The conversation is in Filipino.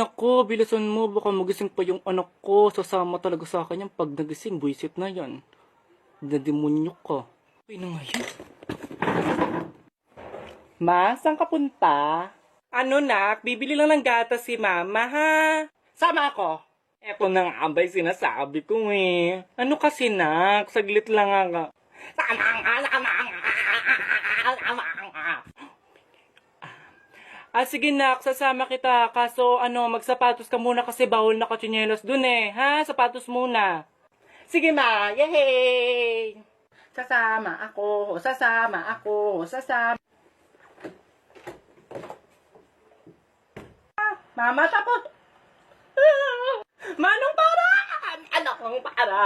nako, bilisan mo. Baka magising pa yung anak ko. Sasama talaga sa akin yan. Pag nagising, buisit na yan. Nademonyo ka. Uy na ngayon. Ma, saan ka punta? Ano nak, bibili lang ng gatas si mama ha. Sama ako. Eto na nga abay sinasabi ko eh. Ano kasi nak, saglit lang nga. Sama nga, sama nga, sama nga. Sige nak, sasama kita. Kaso magsapatos ka muna kasi bawal na katsinelos dun eh. Ha? Sapatos muna. Sige ma, yehey! Sasama ako, sasama ako, sasama. Mama, tapos. Manong para! Anak kong para.